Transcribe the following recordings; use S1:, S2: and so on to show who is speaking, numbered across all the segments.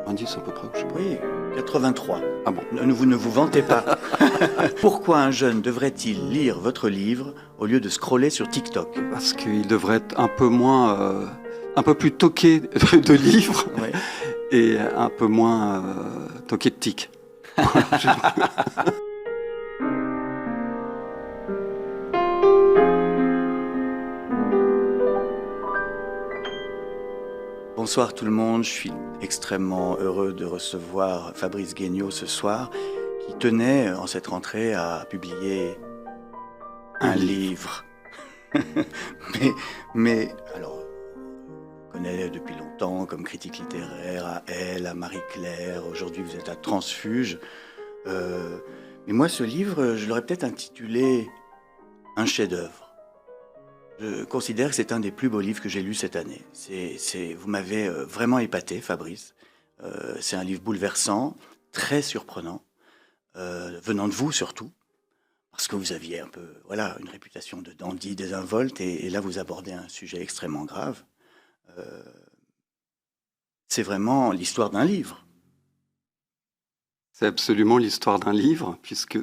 S1: 90 à peu près. Je sais pas.
S2: Oui, 83.
S1: Ah bon.
S2: Vous ne vous vantez pas. Pourquoi un jeune devrait-il lire votre livre au lieu de scroller sur TikTok?
S1: Parce qu'il devrait être un peu moins, un peu plus toqué de livres
S2: Ouais.
S1: et un peu moins toqué de tics.
S2: Bonsoir tout le monde, je suis extrêmement heureux de recevoir Fabrice Guignot ce soir, qui tenait en cette rentrée à publier un livre. mais alors, on connaît depuis longtemps comme critique littéraire à Elle, à Marie-Claire, aujourd'hui vous êtes à Transfuge. Mais moi ce livre, je l'aurais peut-être intitulé Un chef-d'œuvre. Je considère que c'est un des plus beaux livres que j'ai lus cette année. Vous m'avez vraiment épaté, Fabrice. C'est un livre bouleversant, très surprenant, venant de vous surtout, parce que vous aviez un peu, voilà, une réputation de dandy désinvolte, et là vous abordez un sujet extrêmement grave. C'est vraiment l'histoire d'un livre.
S1: C'est absolument l'histoire d'un livre, puisque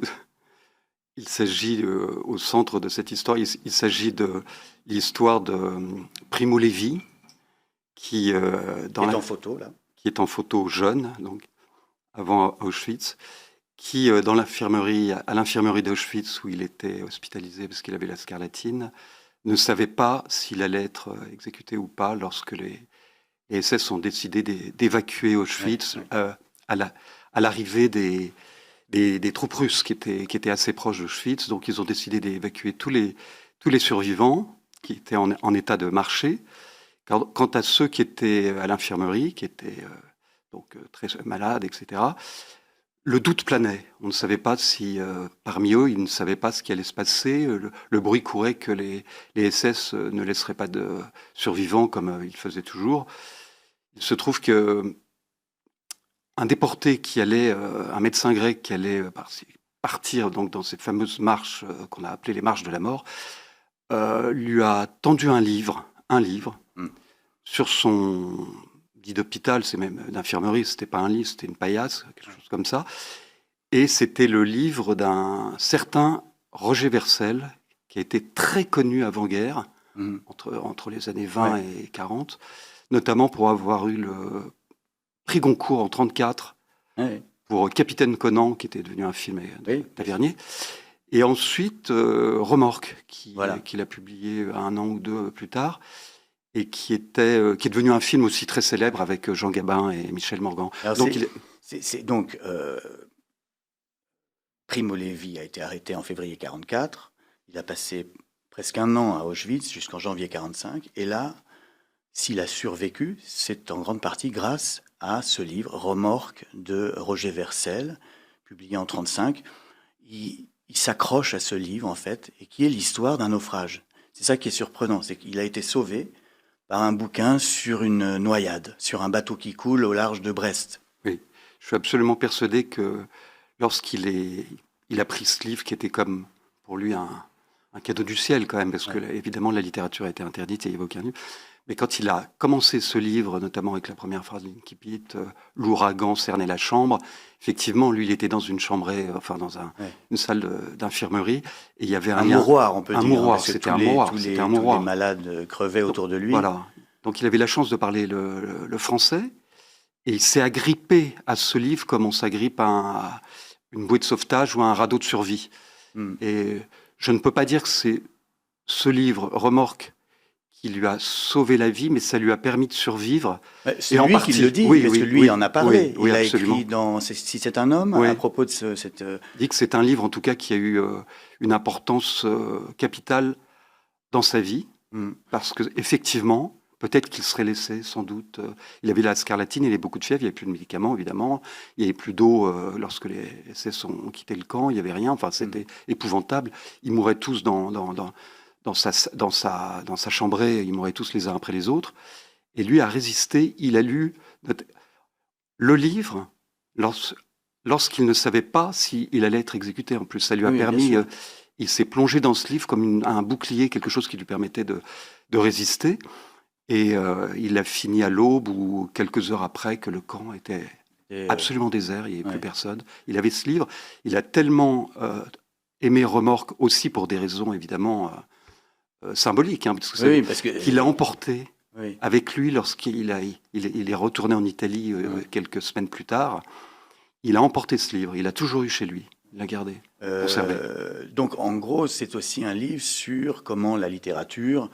S1: il s'agit, au centre de cette histoire, il s'agit de l'histoire de Primo Levi, qui
S2: En photo, là.
S1: qui est en photo jeune, donc avant Auschwitz, qui à l'infirmerie d'Auschwitz où il était hospitalisé parce qu'il avait la scarlatine, ne savait pas s'il allait être exécuté ou pas lorsque les SS ont décidé d'évacuer Auschwitz à l'arrivée des troupes russes qui étaient assez proches d'Auschwitz. Donc ils ont décidé d'évacuer tous les survivants qui étaient en état de marcher. Quant à ceux qui étaient à l'infirmerie, qui étaient donc très malades, etc., le doute planait. On ne savait pas si, parmi eux, ils ne savaient pas ce qui allait se passer. Le bruit courait que les SS ne laisseraient pas de survivants comme ils faisaient toujours. Il se trouve que un déporté un médecin grec qui allait partir donc dans ces fameuses marches qu'on a appelées les marches de la mort, lui a tendu un livre sur son lit d'hôpital, c'est même d'infirmerie, c'était pas un lit, c'était une paillasse, quelque chose comme ça. Et c'était le livre d'un certain Roger Vercel, qui a été très connu avant-guerre, entre les années 20 et 40, notamment pour avoir eu le prix Goncourt en 1934 pour Capitaine Conan, qui était devenu un film de Tavernier. Et ensuite, Remorque, qu'il a publié un an ou deux plus tard, et qui est devenu un film aussi très célèbre avec Jean Gabin et Michel Morgan.
S2: Alors donc, Primo Levi a été arrêté en février 1944. Il a passé presque un an à Auschwitz jusqu'en janvier 1945. Et là, s'il a survécu, c'est en grande partie grâce à ce livre, Remorque, de Roger Vercel, publié en 1935. Il s'accroche à ce livre, en fait, et qui est l'histoire d'un naufrage. C'est ça qui est surprenant, c'est qu'il a été sauvé par un bouquin sur une noyade, sur un bateau qui coule au large de Brest.
S1: Oui, je suis absolument persuadé que lorsqu'il a pris ce livre, qui était comme pour lui un cadeau du ciel quand même, parce que évidemment la littérature a été interdite et il n'y avait aucun livre. Mais quand il a commencé ce livre, notamment avec la première phrase d'Incipit, l'ouragan cernait la chambre, effectivement, lui, il était dans une chambrée, dans une salle d'infirmerie, et il y avait un
S2: mouroir, on peut dire.
S1: Un mouroir, c'était un mouroir.
S2: Tous les malades crevaient autour de lui.
S1: Voilà. Donc il avait la chance de parler le français, et il s'est agrippé à ce livre comme on s'agrippe à une bouée de sauvetage ou à un radeau de survie. Et je ne peux pas dire que c'est ce livre, Remorque, qui lui a sauvé la vie, mais ça lui a permis de survivre.
S2: C'est lui qui le dit, parce que lui en a parlé. Il a écrit dans Si c'est un homme, à propos de cette...
S1: Il dit que c'est un livre, en tout cas, qui a eu une importance capitale dans sa vie, parce qu'effectivement, peut-être qu'il serait laissé, sans doute... il avait la scarlatine, il avait beaucoup de fièvre, il n'y avait plus de médicaments, évidemment, il n'y avait plus d'eau lorsque les SS ont quitté le camp, il n'y avait rien, enfin, c'était épouvantable. Ils mouraient tous dans sa chambrée, ils mouraient tous les uns après les autres. Et lui a résisté, il a lu le livre lorsqu'il ne savait pas s'il allait être exécuté. En plus, ça lui a permis, il s'est plongé dans ce livre comme un bouclier, quelque chose qui lui permettait de résister. Et il a fini à l'aube ou quelques heures après que le camp était
S2: Et,
S1: absolument désert, il n'y avait plus
S2: ouais.
S1: personne. Il avait ce livre, il a tellement aimé Remorque aussi pour des raisons évidemment symboliques, hein, parce que
S2: Oui, parce que
S1: qu'il l'a emporté
S2: oui.
S1: avec lui il est retourné en Italie quelques semaines plus tard. Il a emporté ce livre, il l'a toujours eu chez lui, il l'a gardé, conservé.
S2: Donc, en gros, c'est aussi un livre sur comment la littérature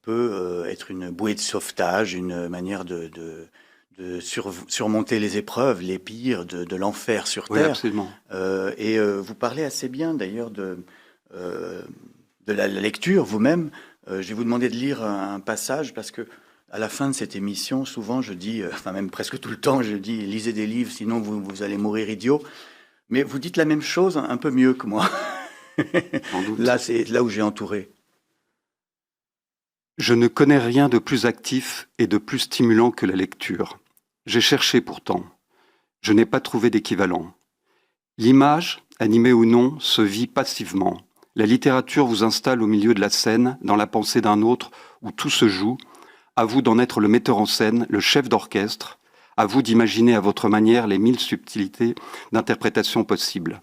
S2: peut être une bouée de sauvetage, une manière surmonter les épreuves, les pires de l'enfer sur
S1: Oui,
S2: Terre.
S1: absolument.
S2: Vous parlez assez bien d'ailleurs de la lecture vous-même. Je vais vous demander de lire un passage parce que à la fin de cette émission, souvent je dis, enfin même presque tout le temps, je dis lisez des livres, sinon vous allez mourir idiot. Mais vous dites la même chose un peu mieux que moi.
S1: Sans doute.
S2: Là, c'est là où j'ai entouré.
S1: Je ne connais rien de plus actif et de plus stimulant que la lecture. J'ai cherché pourtant. Je n'ai pas trouvé d'équivalent. L'image, animée ou non, se vit passivement. La littérature vous installe au milieu de la scène, dans la pensée d'un autre, où tout se joue. À vous d'en être le metteur en scène, le chef d'orchestre. À vous d'imaginer à votre manière les 1000 subtilités d'interprétation possibles.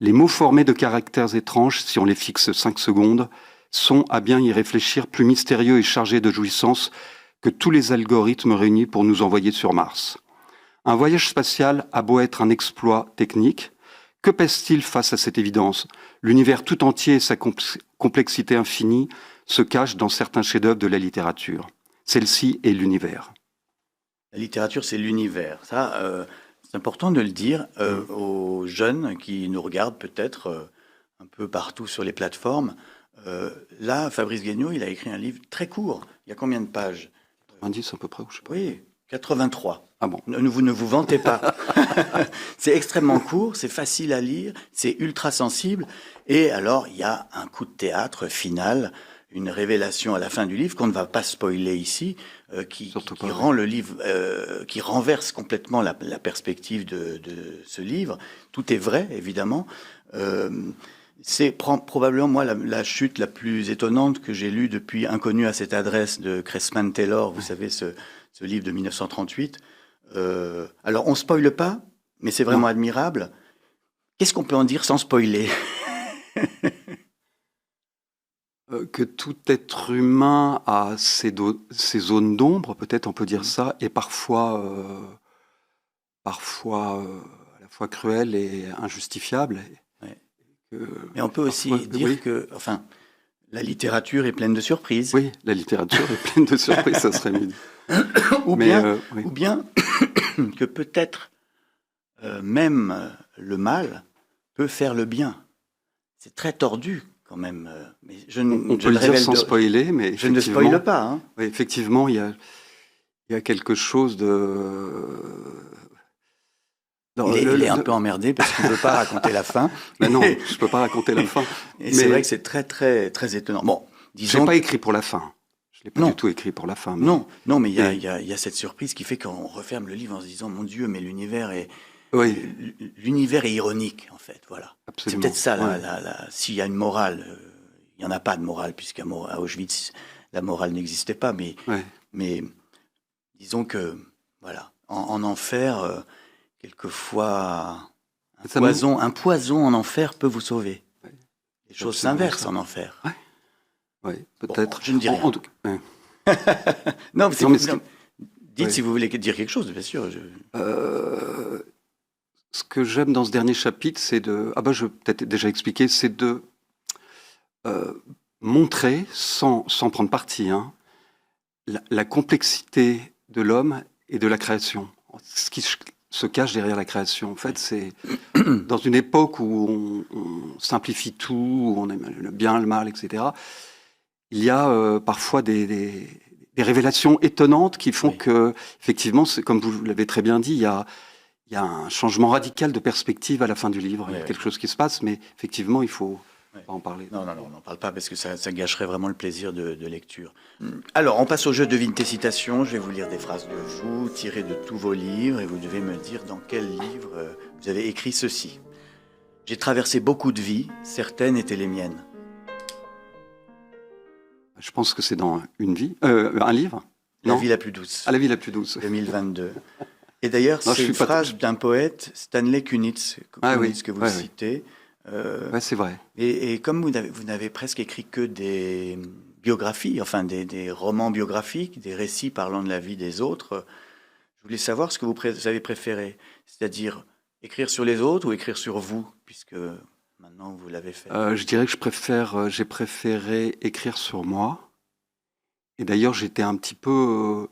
S1: Les mots formés de caractères étranges, si on les fixe 5 secondes, sont, à bien y réfléchir, plus mystérieux et chargés de jouissance que tous les algorithmes réunis pour nous envoyer sur Mars. Un voyage spatial a beau être un exploit technique, que pèse-t-il face à cette évidence? L'univers tout entier et sa complexité infinie se cachent dans certains chefs-d'œuvre de la littérature. Celle-ci est l'univers.
S2: La littérature, c'est l'univers. Ça, c'est important de le dire aux jeunes qui nous regardent peut-être un peu partout sur les plateformes. Là, Fabrice Guignot, il a écrit un livre très court. Il y a combien de pages?
S1: 90 à peu près, ou je sais pas.
S2: Oui, 83.
S1: Ah bon.
S2: Vous ne vous vantez pas. C'est extrêmement court, c'est facile à lire, c'est ultra sensible. Et alors, il y a un coup de théâtre final, une révélation à la fin du livre qu'on ne va pas spoiler ici, qui rend le livre, qui renverse complètement la perspective de ce livre. Tout est vrai, évidemment. C'est probablement, moi, la chute la plus étonnante que j'ai lue depuis Inconnu à cette adresse de Cressman Taylor, vous savez, ce livre de 1938. Alors, on spoile pas, mais c'est vraiment admirable. Qu'est-ce qu'on peut en dire sans spoiler?
S1: Que tout être humain a ses zones d'ombre, peut-être on peut dire ça, et parfois à la fois cruel et injustifiable.
S2: Ouais. Mais on peut aussi dire que, enfin, la littérature est pleine de surprises.
S1: Oui, la littérature est pleine de surprises, ça serait mieux.
S2: Ou bien que peut-être même le mal peut faire le bien. C'est très tordu quand même. Mais
S1: on peut le dire sans spoiler, mais
S2: je ne spoile pas. Hein.
S1: Oui, effectivement, il y a quelque chose de...
S2: Il est un peu emmerdé parce qu'il ne veut pas raconter la fin.
S1: Ben non, je ne peux pas raconter la fin.
S2: Et c'est vrai que c'est très, très, très étonnant. Bon,
S1: disons... Je n'ai pas écrit pour la fin. Je ne l'ai pas du tout écrit pour la fin. Mais...
S2: Non, mais il y a cette surprise qui fait qu'on referme le livre en se disant, mon Dieu, mais l'univers est...
S1: Oui.
S2: L'univers est ironique, en fait. Voilà.
S1: Absolument.
S2: C'est peut-être ça, s'il y a une morale. Il n'y en a pas de morale, puisqu'à Auschwitz, la morale n'existait pas. Mais disons que, voilà, en enfer, quelquefois, un poison en enfer peut vous sauver. Ouais. Les choses s'inversent en enfer.
S1: Oui, peut-être.
S2: Bon, je ne dis rien.
S1: En tout cas,
S2: non, dites si vous voulez dire quelque chose, bien sûr.
S1: Ce que j'aime dans ce dernier chapitre, c'est de... Ah ben, je vais peut-être déjà expliquer, c'est de montrer, sans prendre parti, hein, la complexité de l'homme et de la création. Ce qui se cache derrière la création. En fait, c'est dans une époque où on simplifie tout, où on aime le bien, le mal, etc., il y a parfois des révélations étonnantes qui font que, effectivement, comme vous l'avez très bien dit, il y a un changement radical de perspective à la fin du livre. Il y a quelque chose qui se passe, mais effectivement, il faut pas en parler.
S2: Non, on n'en parle pas parce que ça gâcherait vraiment le plaisir de lecture. Alors, on passe au jeu devine tes citations. Je vais vous lire des phrases de vous, tirées de tous vos livres, et vous devez me dire dans quel livre vous avez écrit ceci. J'ai traversé beaucoup de vies, certaines étaient les miennes.
S1: Je pense que c'est dans une vie, un livre.
S2: La
S1: Non,
S2: vie la plus douce,
S1: à la vie la plus douce.
S2: 2022. Et d'ailleurs,
S1: Non, je
S2: c'est
S1: suis
S2: une
S1: pas.
S2: phrase d'un poète, Stanley Kunitz,
S1: Ah oui,
S2: que vous
S1: ouais, ouais.
S2: citez.
S1: Ouais, c'est vrai.
S2: Et comme vous n'avez presque écrit que des biographies, enfin des romans biographiques, des récits parlant de la vie des autres, je voulais savoir ce que vous avez préféré. C'est-à-dire écrire sur les autres ou écrire sur vous, puisque maintenant vous l'avez fait.
S1: Je dirais que j'ai préféré écrire sur moi. Et d'ailleurs, j'étais un petit peu,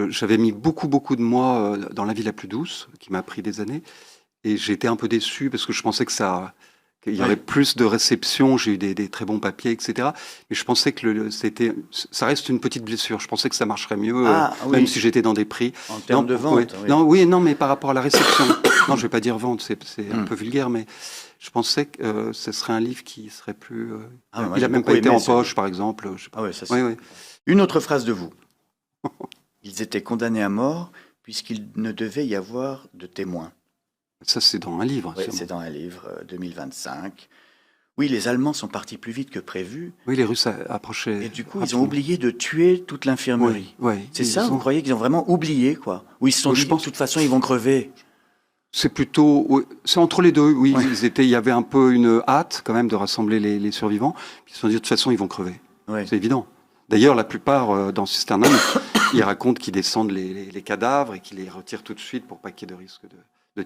S1: j'avais mis beaucoup, beaucoup de moi dans la vie la plus douce, qui m'a pris des années. Et j'étais un peu déçu parce que je pensais qu'il y
S2: Oui.
S1: aurait plus de réception. J'ai eu des très bons papiers, etc. Mais je pensais que ça reste une petite blessure. Je pensais que ça marcherait mieux,
S2: Ah oui,
S1: même si j'étais dans des prix.
S2: en termes de
S1: Ouais.
S2: vente. Oui.
S1: Non, oui, non, mais par rapport à la réception. Non, je vais pas dire vente, c'est un
S2: Hmm.
S1: peu vulgaire, mais je pensais que ce serait un livre qui serait plus.
S2: Ah, moi,
S1: Il
S2: j'ai
S1: a même
S2: beaucoup
S1: pas été
S2: aimé
S1: en
S2: ce livre.
S1: poche, par exemple. Je sais pas.
S2: Ah ouais, ça
S1: Oui,
S2: c'est.
S1: oui.
S2: Une autre phrase de vous. Ils étaient condamnés à mort puisqu'il ne devait y avoir de témoins.
S1: Ça, c'est dans un livre.
S2: Oui,
S1: sûrement.
S2: c'est dans un livre 2025. Oui, les Allemands sont partis plus vite que prévu.
S1: Oui, les Russes approchaient.
S2: Et du coup, ils ont
S1: rapidement.
S2: oublié de tuer toute l'infirmerie.
S1: Oui, oui.
S2: C'est
S1: Ils
S2: ça, vous
S1: ont-
S2: croyez qu'ils ont vraiment oublié, quoi? Ou ils se sont
S1: Oui,
S2: dit,
S1: je pense.
S2: de toute façon, ils vont crever.
S1: C'est plutôt, oui, c'est entre les deux. Oui,
S2: Ouais.
S1: il y avait un peu une hâte quand même de rassembler les survivants. Puis ils se sont dit de toute façon ils vont crever.
S2: Ouais.
S1: C'est évident. D'ailleurs, la plupart dans Cisternum, ils racontent qu'ils descendent les cadavres et qu'ils les retirent tout de suite pour pas qu'il y ait de risque
S2: Oui.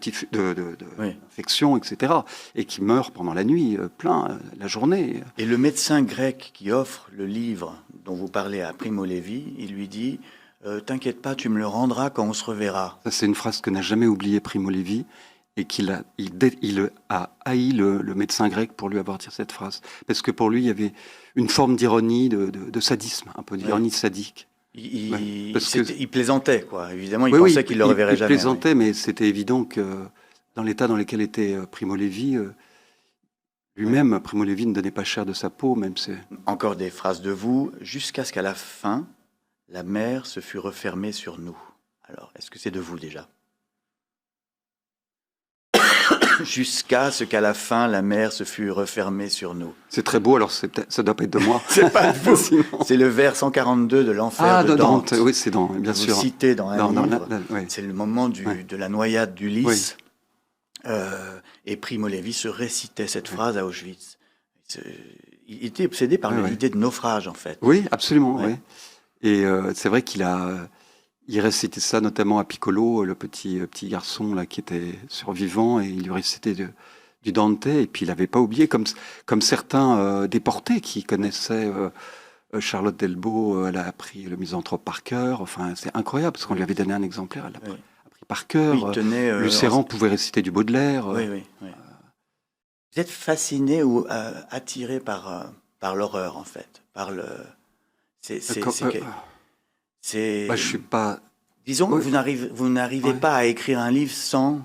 S1: d'infection, etc. Et qu'ils meurent pendant la nuit, la journée.
S2: Et le médecin grec qui offre le livre dont vous parlez à Primo Levi, il lui dit, t'inquiète pas, tu me le rendras quand on se reverra.
S1: Ça, c'est une phrase que n'a jamais oublié Primo Levi et il a haï le médecin grec pour lui avoir dit cette phrase. Parce que pour lui, il y avait une forme d'ironie, de sadisme, un peu d'ironie sadique. Ouais, parce que
S2: Il plaisantait, quoi. Évidemment, il
S1: oui,
S2: pensait qu'il ne le reverrait
S1: il
S2: jamais.
S1: plaisantait, mais c'était évident que dans l'état dans lequel était Primo Levi, lui-même, Primo Levi ne donnait pas cher de sa peau, même c'est.
S2: Oui. Encore des phrases de vous, jusqu'à ce qu'à la fin, la mer se fût refermée sur nous. Alors, est-ce que c'est de vous déjà? Jusqu'à ce qu'à la fin, la mer se fût refermée sur nous.
S1: C'est très beau, alors ça doit pas être de moi.
S2: C'est pas de vous.
S1: Sinon-
S2: C'est le vers 142 de l'enfer
S1: Ah,
S2: de Dante.
S1: Oui, c'est bien
S2: que vous
S1: sûr.
S2: citez dans un livre.
S1: Oui.
S2: C'est le moment
S1: Ouais.
S2: de la noyade d'Ulysse.
S1: Oui.
S2: Et Primo Levi se récitait cette phrase à Auschwitz. Il était obsédé par
S1: Ouais, ouais.
S2: l'idée de naufrage, en fait.
S1: Oui, absolument.
S2: Ouais.
S1: Oui. Et c'est vrai il récitait ça notamment à Piccolo, le petit garçon là qui était survivant, et il lui récitait du Dante, et puis il n'avait pas oublié, comme certains déportés qui connaissaient Charlotte Delbo, elle a appris le Misanthrope par cœur. Enfin, c'est incroyable parce qu'on lui avait donné un exemplaire, elle l'a
S2: Oui.
S1: appris par cœur.
S2: Oui, il tenait,
S1: Lucéran pouvait réciter du Baudelaire.
S2: Oui, oui, oui. Vous êtes fasciné ou attiré par l'horreur, en fait, par le. C'est.
S1: Je suis pas.
S2: Disons que
S1: Oui.
S2: vous n'arrivez
S1: Ouais.
S2: pas à écrire un livre sans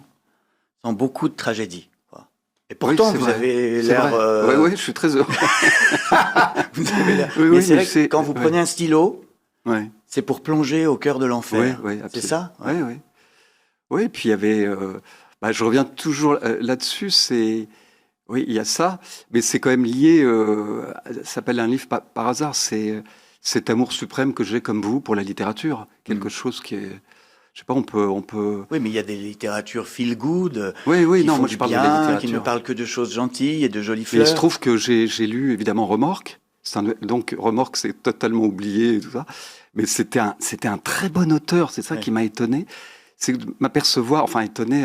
S2: beaucoup de tragédie, quoi. Et pourtant,
S1: c'est
S2: vous
S1: vrai.
S2: avez
S1: C'est
S2: l'air.
S1: vrai. Oui, je suis très heureux.
S2: Vous avez l'air.
S1: Oui,
S2: Mais
S1: oui,
S2: c'est vrai
S1: mais
S2: que quand vous
S1: ouais.
S2: prenez un stylo,
S1: Ouais.
S2: c'est pour plonger au cœur de l'enfer.
S1: Oui,
S2: C'est ça?
S1: Oui, oui. Oui, puis il y avait. Je reviens toujours là-dessus. Oui, il y a ça, mais c'est quand même lié. Ça s'appelle un livre par hasard. C'est cet amour suprême que j'ai comme vous pour la littérature. Quelque chose qui est. Je sais pas. On peut.
S2: Oui, mais il y a des littératures feel good,
S1: Oui,
S2: qui
S1: non,
S2: font
S1: moi
S2: du
S1: je parle de
S2: bien,
S1: la
S2: qui ne
S1: littérature.
S2: parlent que de choses gentilles et de jolies
S1: Et il
S2: fleurs.
S1: se trouve que j'ai lu évidemment Remorque. Donc Remorque, c'est totalement oublié et tout ça. Mais c'était un très bon auteur. C'est ça
S2: Ouais.
S1: qui m'a étonné. C'est de m'apercevoir, enfin étonné.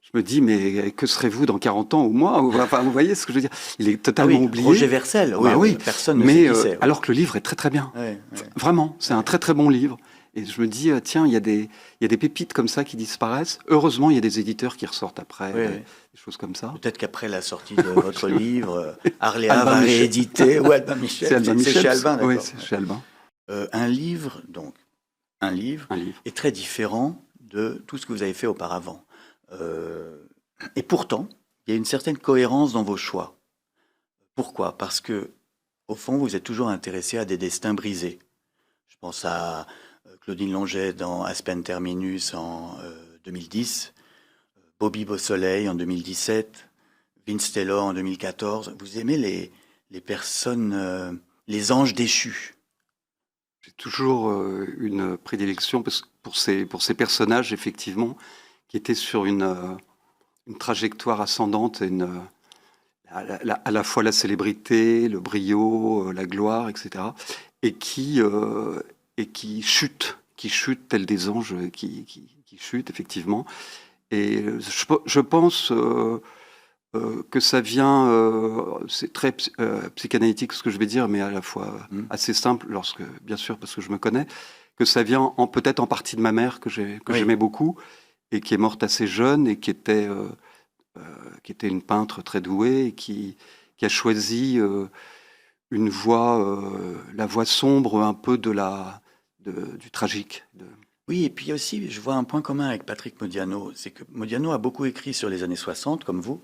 S1: Je me dis, mais que serez-vous dans 40 ans ou moi? Enfin, vous voyez ce que je veux dire? Il est
S2: Ah
S1: totalement
S2: oui,
S1: oublié.
S2: Roger Vercel,
S1: Bah oui,
S2: personne ne
S1: mais
S2: sait qui c'est.
S1: alors que le livre est très très bien.
S2: Ouais, ouais.
S1: Vraiment, c'est un très très bon livre. Et je me dis, tiens, il y a des pépites comme ça qui disparaissent. Heureusement, il y a des éditeurs qui ressortent après,
S2: Ouais,
S1: des
S2: ouais.
S1: choses comme ça.
S2: Peut-être qu'après la sortie de votre livre, Arléa
S1: Albin
S2: va
S1: Michel.
S2: rééditer, ou Albin Michel,
S1: C'est Albin Michel.
S2: chez Albin, d'accord.
S1: Oui, c'est chez Albin.
S2: Un livre, donc, un livre
S1: Un livre.
S2: est très différent de tout ce que vous avez fait auparavant. Et pourtant, il y a une certaine cohérence dans vos choix. Pourquoi? Parce que, au fond, vous êtes toujours intéressé à des destins brisés. Je pense à Claudine Longet dans Aspen Terminus en 2010, Bobby Beausoleil en 2017, Vince Taylor en 2014. Vous aimez les personnes Les anges déchus.
S1: J'ai toujours une prédilection pour ces personnages, effectivement, qui étaient sur une trajectoire ascendante, à la fois la célébrité, le brio, la gloire, etc., et qui chutent tels des anges qui chutent, effectivement. Et je pense que ça vient, c'est très psychanalytique ce que je vais dire, mais à la fois assez simple, bien sûr, parce que je me connais, que ça vient peut-être en partie de ma mère, que j'aimais beaucoup, et qui est morte assez jeune, et qui était une peintre très douée, et qui a choisi une voie, la voie sombre un peu du tragique.
S2: Oui, et puis aussi, je vois un point commun avec Patrick Modiano, c'est que Modiano a beaucoup écrit sur les années 60, comme vous,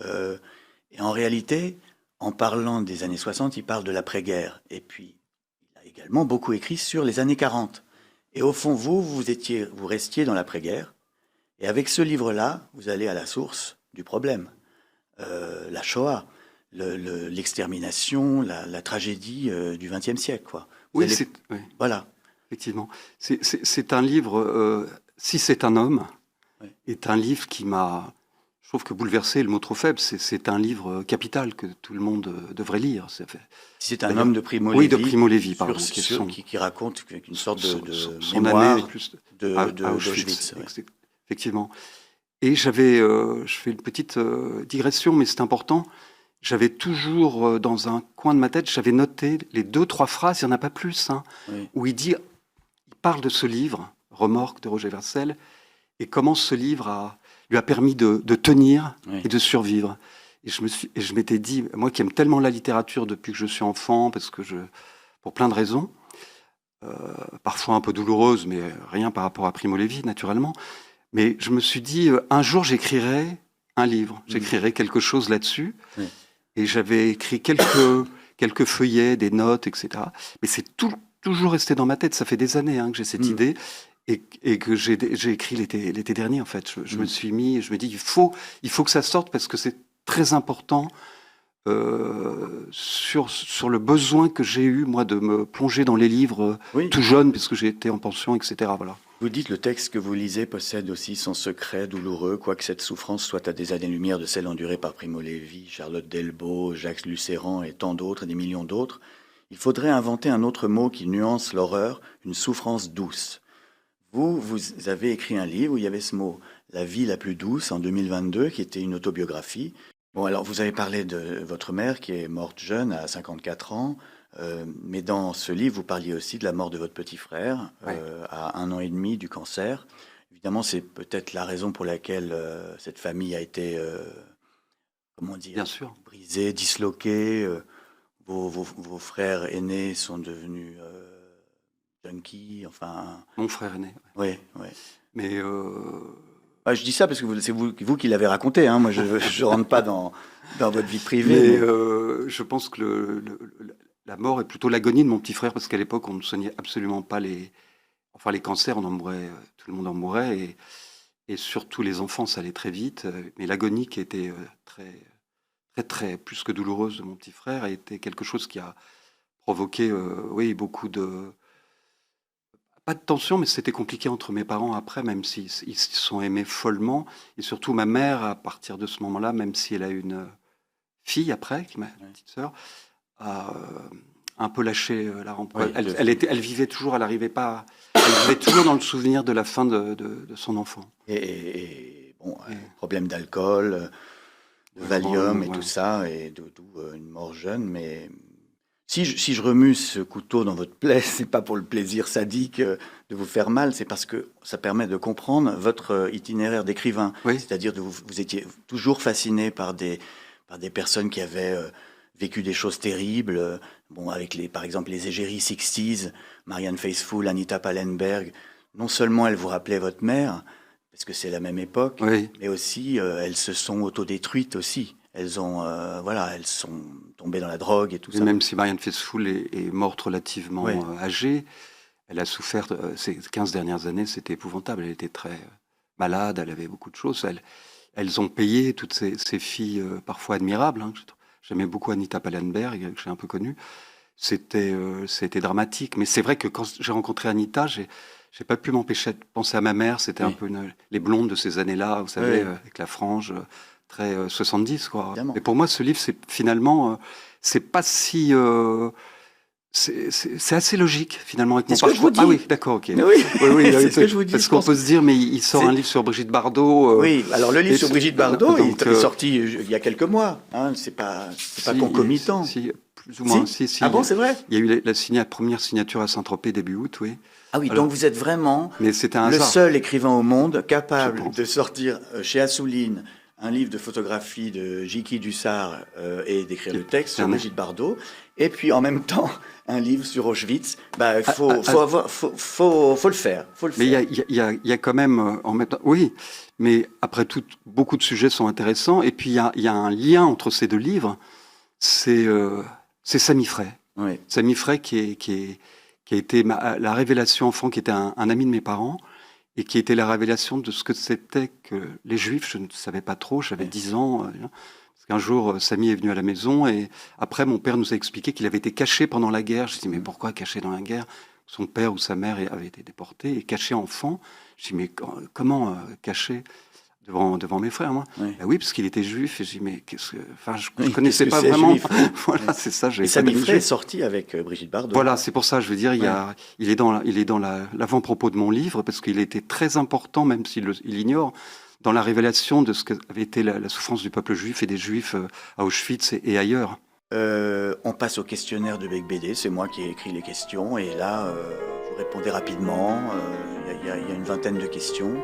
S2: et en réalité, en parlant des années 60, il parle de l'après-guerre, et puis il a également beaucoup écrit sur les années 40. Et au fond, vous restiez dans l'après-guerre, et avec ce livre-là, vous allez à la source du problème, la Shoah, l'extermination, la tragédie du XXe siècle, quoi.
S1: Oui, oui.
S2: Voilà.
S1: Effectivement. C'est un livre, Si c'est un homme,
S2: Oui.
S1: est un livre qui m'a, je trouve que bouleversé, le mot trop faible, c'est un livre capital que tout le monde devrait lire.
S2: Si c'est un homme de Primo Levi.
S1: Oui, de Primo Levi, pardon.
S2: Qui raconte une sorte de
S1: son
S2: mémoire
S1: année
S2: d'Auschwitz.
S1: Ouais. Effectivement. Et je fais une petite digression, mais c'est important. J'avais toujours, dans un coin de ma tête, j'avais noté les 2-3 phrases, il n'y en a pas plus, hein,
S2: Oui.
S1: où il parle de ce livre, Remorque de Roger Vercel, et comment ce livre lui a permis de tenir et de survivre. Et je m'étais dit, moi qui aime tellement la littérature depuis que je suis enfant, pour plein de raisons, parfois un peu douloureuses, mais rien par rapport à Primo Levi, naturellement, mais je me suis dit, un jour j'écrirai un livre, j'écrirai quelque chose là-dessus. Oui. Et j'avais écrit quelques feuillets, des notes, etc. Mais c'est toujours resté dans ma tête. Ça fait des années que j'ai cette idée et que j'ai écrit l'été dernier, en fait. Je me suis mis, je me dis, il faut que ça sorte parce que c'est très important sur le besoin que j'ai eu, moi, de me plonger dans les livres tout jeune, puisque j'ai été en pension, etc. Voilà.
S2: Vous dites le texte que vous lisez possède aussi son secret douloureux, quoique cette souffrance soit à des années-lumière de celle endurée par Primo Levi, Charlotte Delbo, Jacques Lucéran et tant d'autres, des millions d'autres. Il faudrait inventer un autre mot qui nuance l'horreur, une souffrance douce. Vous avez écrit un livre où il y avait ce mot, La vie la plus douce, en 2022, qui était une autobiographie. Bon, alors vous avez parlé de votre mère qui est morte jeune, à 54 ans. Mais dans ce livre, vous parliez aussi de la mort de votre petit frère, à 1 an et demi du cancer. Évidemment, c'est peut-être la raison pour laquelle cette famille a été, comment dire,
S1: bien sûr,
S2: brisée, disloquée. Vos frères aînés sont devenus junkies, enfin...
S1: Mon frère aîné.
S2: Oui.
S1: Mais...
S2: je dis ça parce que c'est vous qui l'avez raconté. Hein. Moi, je ne rentre pas dans votre vie privée.
S1: Mais je pense que la mort est plutôt l'agonie de mon petit frère, parce qu'à l'époque, on ne soignait absolument pas les cancers, on en mourait, tout le monde en mourait, et surtout les enfants, ça allait très vite. Mais l'agonie qui était très plus que douloureuse de mon petit frère a été quelque chose qui a provoqué, beaucoup de... Pas de tension, mais c'était compliqué entre mes parents après, même s'ils se sont aimés follement. Et surtout ma mère, à partir de ce moment-là, même si elle a une fille après, qui est ma petite sœur, a un peu lâché la rampe. Oui, elle vivait toujours, elle vivait toujours dans le souvenir de la fin de son enfant.
S2: Et problème d'alcool, de Valium et tout ça, et d'où une mort jeune. Mais si je remue ce couteau dans votre plaie, c'est pas pour le plaisir sadique de vous faire mal, c'est parce que ça permet de comprendre votre itinéraire d'écrivain. Oui. C'est-à-dire que vous étiez toujours fasciné par des personnes qui avaient vécu des choses terribles, avec par exemple les égéries 60s, Marianne Faithfull, Anita Pallenberg. Non seulement elles vous rappelaient votre mère, parce que c'est la même époque, mais aussi elles se sont autodétruites aussi. Elles sont tombées dans la drogue et tout ça.
S1: Même si Marianne Faithfull est morte relativement âgée, elle a souffert ces 15 dernières années, c'était épouvantable. Elle était très malade, elle avait beaucoup de choses. Elles ont payé, toutes ces filles parfois admirables. J'aimais beaucoup Anita Pallenberg, que j'ai un peu connue, c'était dramatique. Mais c'est vrai que quand j'ai rencontré Anita, j'ai pas pu m'empêcher de penser à ma mère. C'était un peu les blondes de ces années-là, vous savez, avec la frange très 70, quoi.
S2: Évidemment.
S1: Et pour moi, ce livre, c'est finalement, c'est pas si... c'est assez logique, finalement, avec mon
S2: C'est ce que je vous
S1: parcours. Ah
S2: dis.
S1: oui, d'accord, ok.
S2: Mais oui, c'est ce que
S1: oui,
S2: je vous dis.
S1: parce
S2: je
S1: qu'on
S2: pense.
S1: peut se dire, mais il sort un livre sur Brigitte Bardot.
S2: Oui, alors le livre
S1: et
S2: sur
S1: c'est-
S2: Brigitte Bardot, il
S1: donc,
S2: est sorti il y a quelques mois. Hein, c'est pas concomitant.
S1: Si, plus ou moins. Si,
S2: Ah bon, c'est vrai?
S1: il y a eu la première signature à Saint-Tropez début août, oui.
S2: Ah oui,
S1: Alors,
S2: donc vous êtes vraiment
S1: mais c'était un
S2: le
S1: hasard.
S2: seul écrivain au monde
S1: Je
S2: capable
S1: pense.
S2: de sortir chez Assouline un livre de photographie de Jiki Dussart et d'écrire le texte sur
S1: un-
S2: Brigitte Bardot, et puis en même temps un livre sur Auschwitz. Bah, il faut le faire. Faut le
S1: Mais
S2: faire.
S1: il y a quand même, en même temps, oui, mais après tout, beaucoup de sujets sont intéressants. Et puis il y a un lien entre ces deux livres, c'est Samy Frey.
S2: Oui.
S1: Samy Frey qui a été la révélation enfant, qui était un ami de mes parents, et qui était la révélation de ce que c'était que les Juifs. Je ne savais pas trop, j'avais 10 ans. Parce qu'un jour, Samy est venu à la maison, et après, mon père nous a expliqué qu'il avait été caché pendant la guerre. Je dis, mais pourquoi caché dans la guerre? Son père ou sa mère avait été déporté et caché enfant. Je dis, mais comment caché devant mes frères, moi?
S2: Oui.
S1: Ben oui, parce qu'il était juif. Et je dis, mais qu'est-ce que... Enfin, je
S2: Oui,
S1: connaissais
S2: qu'est-ce que
S1: pas
S2: c'est,
S1: vraiment.
S2: juif, oui.
S1: Voilà,
S2: Oui.
S1: c'est ça.
S2: Et Samy Frey est sorti avec Brigitte Bardot.
S1: Voilà, c'est pour ça, je veux dire, il est dans l'avant-propos de mon livre, parce qu'il était très important, même s'il ignore, dans la révélation de ce qu'avait été la souffrance du peuple juif et des juifs à Auschwitz et ailleurs.
S2: On passe au questionnaire de Bec BD, c'est moi qui ai écrit les questions, et là, vous répondez rapidement, il y a une vingtaine de questions.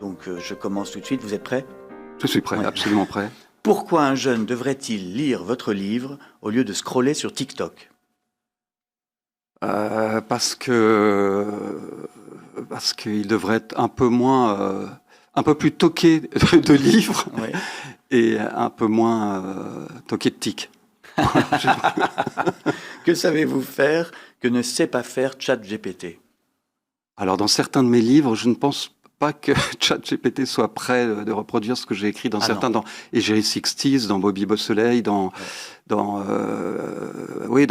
S2: Donc je commence tout de suite, vous êtes prêts?
S1: Je suis prêt,
S2: Ouais.
S1: absolument prêt.
S2: Pourquoi un jeune devrait-il lire votre livre au lieu de scroller sur TikTok?
S1: Parce qu'il devrait être un peu moins, un peu plus toqué de livres
S2: Ouais.
S1: et un peu moins toqué de tics.
S2: Que savez-vous faire que ne sait pas faire ChatGPT?
S1: Alors, dans certains de mes livres, je ne pense pas que ChatGPT soit prêt de reproduire ce que j'ai écrit dans certains, dans Égérie Sixties, dans Bobby Beausoleil, dans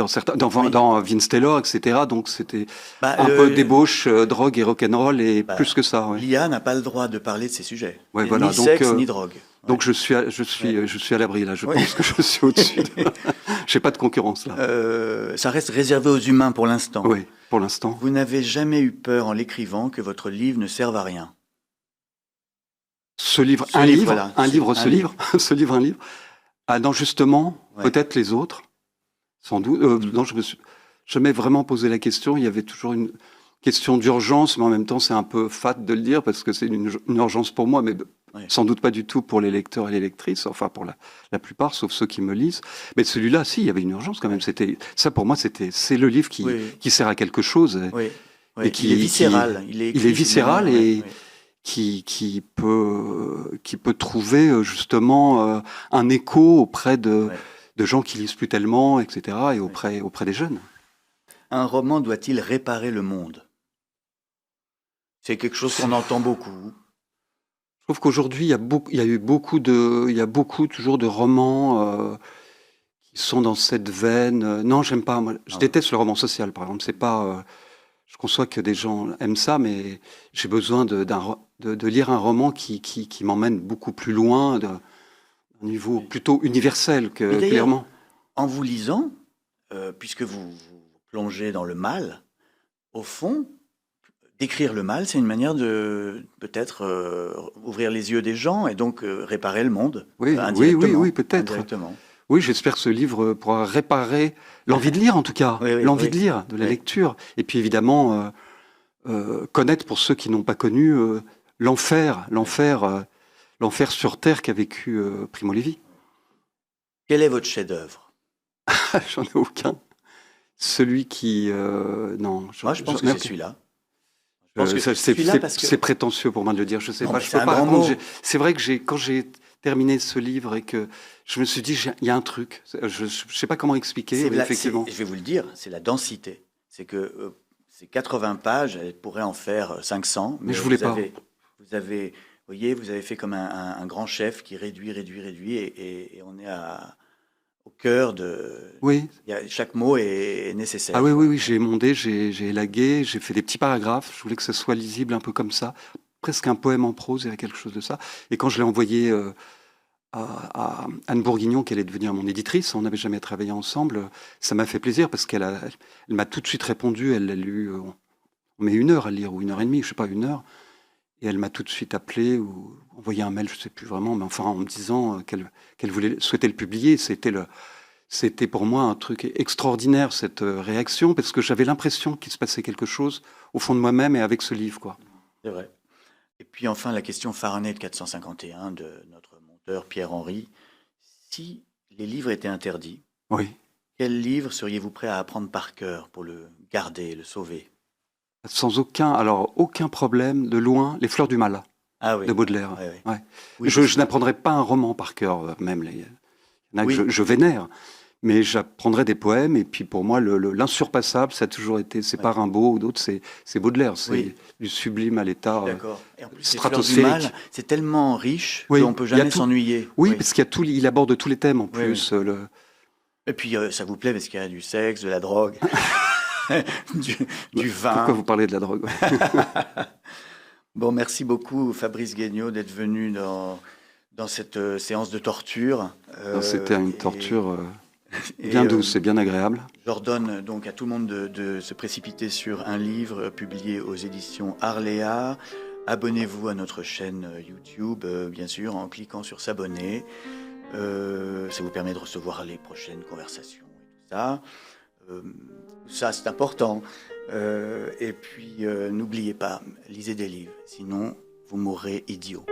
S1: certains, dans Vince Taylor, etc. Donc, c'était un peu débauche, drogue et rock'n'roll et plus que ça. Ouais.
S2: L'IA n'a pas le droit de parler de ces sujets.
S1: Ouais, voilà.
S2: Ni sexe, ni drogue.
S1: Donc, je suis à l'abri, là. Je pense que je suis au-dessus. J'ai pas de concurrence, là.
S2: Ça reste réservé aux humains pour l'instant.
S1: Oui, pour l'instant.
S2: Vous n'avez jamais eu peur en l'écrivant que votre livre ne serve à rien?
S1: Ce livre, un livre. Ah non, justement, peut-être les autres, sans doute. Non, je me suis jamais vraiment posé la question. Il y avait toujours une question d'urgence, mais en même temps, c'est un peu fat de le dire parce que c'est une urgence pour moi, mais sans doute pas du tout pour les lecteurs et les lectrices, enfin pour la plupart, sauf ceux qui me lisent. Mais celui-là, si, il y avait une urgence quand même. C'était ça pour moi, c'est le livre qui sert à quelque chose.
S2: Et qui est viscéral.
S1: Il est viscéral et qui peut trouver justement un écho auprès de gens qui lisent plus tellement, etc., et auprès des jeunes.
S2: Un roman doit-il réparer le monde? C'est quelque chose qu'on entend beaucoup.
S1: Je trouve qu'aujourd'hui, il y a beaucoup toujours de romans qui sont dans cette veine. Non, j'aime pas. Moi, je déteste le roman social, par exemple. C'est pas. Je conçois que des gens aiment ça, mais j'ai besoin de lire un roman qui m'emmène beaucoup plus loin, d'un niveau plutôt universel que clairement.
S2: En vous lisant, puisque vous plongez dans le mal, au fond, décrire le mal, c'est une manière de peut-être ouvrir les yeux des gens et donc réparer le monde.
S1: Oui, peut-être. Oui, j'espère que ce livre pourra réparer l'envie de lire, en tout cas, l'envie de lire, de la lecture. Et puis évidemment, connaître pour ceux qui n'ont pas connu l'enfer sur Terre qu'a vécu Primo Levi.
S2: Quel est votre chef-d'œuvre?
S1: J'en ai aucun. Celui qui... non.
S2: Moi, je pense que c'est celui-là.
S1: C'est prétentieux pour moi de le dire, je sais pas, je peux pas répondre. C'est vrai que quand j'ai terminé ce livre et que je me suis dit, il y a un truc, je sais pas comment expliquer, effectivement.
S2: Je vais vous le dire, c'est la densité. C'est que ces 80 pages, elle pourrait en faire 500,
S1: mais je voulais pas.
S2: Vous avez fait comme un grand chef qui réduit, et on est au cœur de...
S1: Oui.
S2: Chaque mot est nécessaire.
S1: Ah oui, oui, oui, j'ai émondé, j'ai élagué, j'ai fait des petits paragraphes. Je voulais que ce soit lisible un peu comme ça. Presque un poème en prose, il y avait quelque chose de ça. Et quand je l'ai envoyé à Anne Bourguignon, qui allait devenir mon éditrice, on n'avait jamais travaillé ensemble, ça m'a fait plaisir parce elle m'a tout de suite répondu. Elle l'a lu, on met 1 heure à lire, ou 1 heure et demie, je sais pas, 1 heure. Et elle m'a tout de suite appelé ou envoyé un mail, je sais plus vraiment, mais enfin en me disant qu'elle souhaitait le publier. C'était pour moi un truc extraordinaire, cette réaction, parce que j'avais l'impression qu'il se passait quelque chose au fond de moi-même et avec ce livre, quoi.
S2: C'est vrai. Et puis enfin, la question Fahrenheit 451 de notre monteur Pierre-Henri. Si les livres étaient interdits,
S1: Oui.
S2: quel livre seriez-vous prêt à apprendre par cœur pour le garder, le sauver?
S1: Sans aucun problème, de loin, Les Fleurs du Mal,
S2: Ah oui.
S1: de Baudelaire.
S2: Ouais, ouais.
S1: Ouais.
S2: Oui,
S1: Je n'apprendrai pas un roman par cœur, même. Il y en a que
S2: oui,
S1: je vénère. Mais j'apprendrai des poèmes, et puis pour moi, l'insurpassable, ça a toujours été, c'est
S2: ouais.
S1: pas Rimbaud ou d'autres, c'est Baudelaire, c'est
S2: Oui.
S1: du sublime à l'état
S2: D'accord. Et en plus, Les Fleurs du
S1: stratosphérique.
S2: Mal, c'est tellement riche
S1: Oui,
S2: qu'on ne peut
S1: il y a
S2: jamais
S1: tout.
S2: s'ennuyer.
S1: Oui, parce qu'il y a tout, il aborde tous les thèmes en
S2: Oui,
S1: plus.
S2: oui. Et puis, ça vous plaît parce qu'il y a du sexe, de la drogue, du vin.
S1: Pourquoi vous parlez de la drogue?
S2: Bon, merci beaucoup, Fabrice Guignot, d'être venu dans cette séance de torture.
S1: C'était une
S2: Et-
S1: torture
S2: et,
S1: bien douce et bien agréable.
S2: J'ordonne donc à tout le monde de se précipiter sur un livre publié aux éditions Arléa. Abonnez-vous à notre chaîne YouTube, bien sûr, en cliquant sur s'abonner. Ça vous permet de recevoir les prochaines conversations et tout ça. Ça, c'est important. Et puis, n'oubliez pas, lisez des livres, sinon vous mourrez idiot.